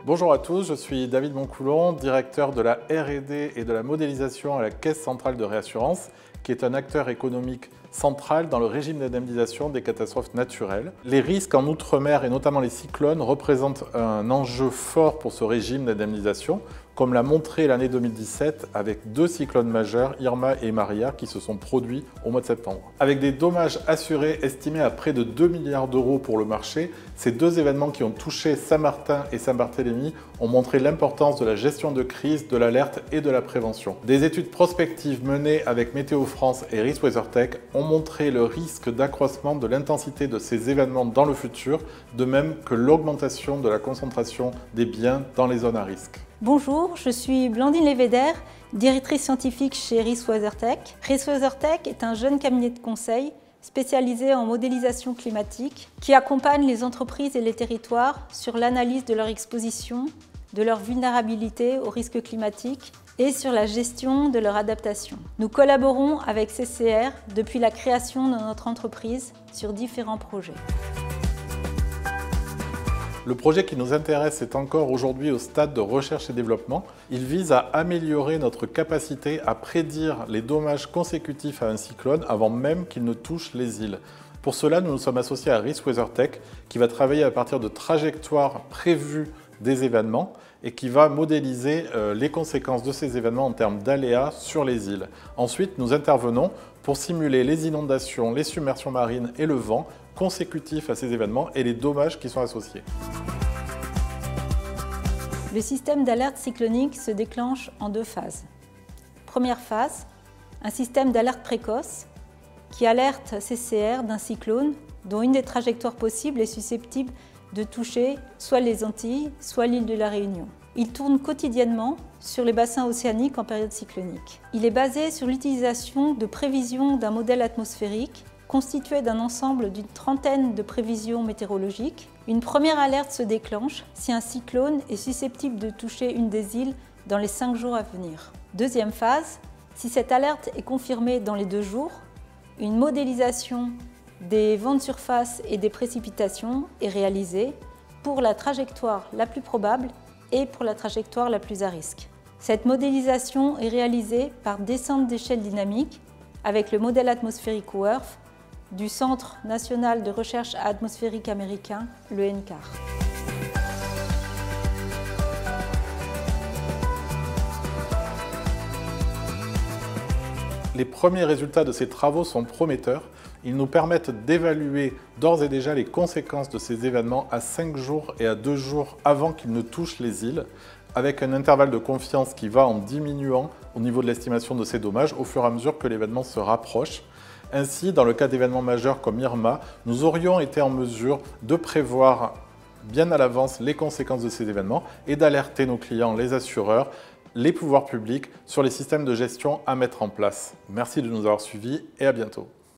Bonjour à tous, je suis David Moncoulon, directeur de la R&D et de la modélisation à la Caisse centrale de réassurance, qui est un acteur économique central dans le régime d'indemnisation des catastrophes naturelles. Les risques en Outre-mer et notamment les cyclones représentent un enjeu fort pour ce régime d'indemnisation, comme l'a montré l'année 2017 avec deux cyclones majeurs, Irma et Maria, qui se sont produits au mois de septembre. Avec des dommages assurés estimés à près de 2 milliards d'euros pour le marché, ces deux événements qui ont touché Saint-Martin et Saint-Barthélemy ont montré l'importance de la gestion de crise, de l'alerte et de la prévention. Des études prospectives menées avec Météo France et Risk WeatherTech ont montré le risque d'accroissement de l'intensité de ces événements dans le futur, de même que l'augmentation de la concentration des biens dans les zones à risque. Bonjour, je suis Blandine Lévédère, directrice scientifique chez Risk WeatherTech. Risk WeatherTech est un jeune cabinet de conseil spécialisé en modélisation climatique qui accompagne les entreprises et les territoires sur l'analyse de leur exposition, de leur vulnérabilité aux risques climatiques et sur la gestion de leur adaptation. Nous collaborons avec CCR depuis la création de notre entreprise sur différents projets. Le projet qui nous intéresse est encore aujourd'hui au stade de recherche et développement. Il vise à améliorer notre capacité à prédire les dommages consécutifs à un cyclone avant même qu'il ne touche les îles. Pour cela, nous nous sommes associés à Risk WeatherTech qui va travailler à partir de trajectoires prévues des événements et qui va modéliser les conséquences de ces événements en termes d'aléas sur les îles. Ensuite, nous intervenons pour simuler les inondations, les submersions marines et le vent consécutifs à ces événements et les dommages qui sont associés. Le système d'alerte cyclonique se déclenche en deux phases. Première phase, un système d'alerte précoce qui alerte CCR d'un cyclone dont une des trajectoires possibles est susceptible de toucher soit les Antilles, soit l'île de la Réunion. Il tourne quotidiennement sur les bassins océaniques en période cyclonique. Il est basé sur l'utilisation de prévisions d'un modèle atmosphérique constitué d'un ensemble d'une trentaine de prévisions météorologiques. Une première alerte se déclenche si un cyclone est susceptible de toucher une des îles dans les 5 jours à venir. Deuxième phase, si cette alerte est confirmée dans les 2 jours, une modélisation des vents de surface et des précipitations est réalisée pour la trajectoire la plus probable et pour la trajectoire la plus à risque. Cette modélisation est réalisée par descente d'échelle dynamique avec le modèle atmosphérique WRF du Centre national de recherche atmosphérique américain, le NCAR. Les premiers résultats de ces travaux sont prometteurs. Ils nous permettent d'évaluer d'ores et déjà les conséquences de ces événements à 5 jours et à 2 jours avant qu'ils ne touchent les îles, avec un intervalle de confiance qui va en diminuant au niveau de l'estimation de ces dommages au fur et à mesure que l'événement se rapproche. Ainsi, dans le cas d'événements majeurs comme Irma, nous aurions été en mesure de prévoir bien à l'avance les conséquences de ces événements et d'alerter nos clients, les assureurs, les pouvoirs publics sur les systèmes de gestion à mettre en place. Merci de nous avoir suivis et à bientôt.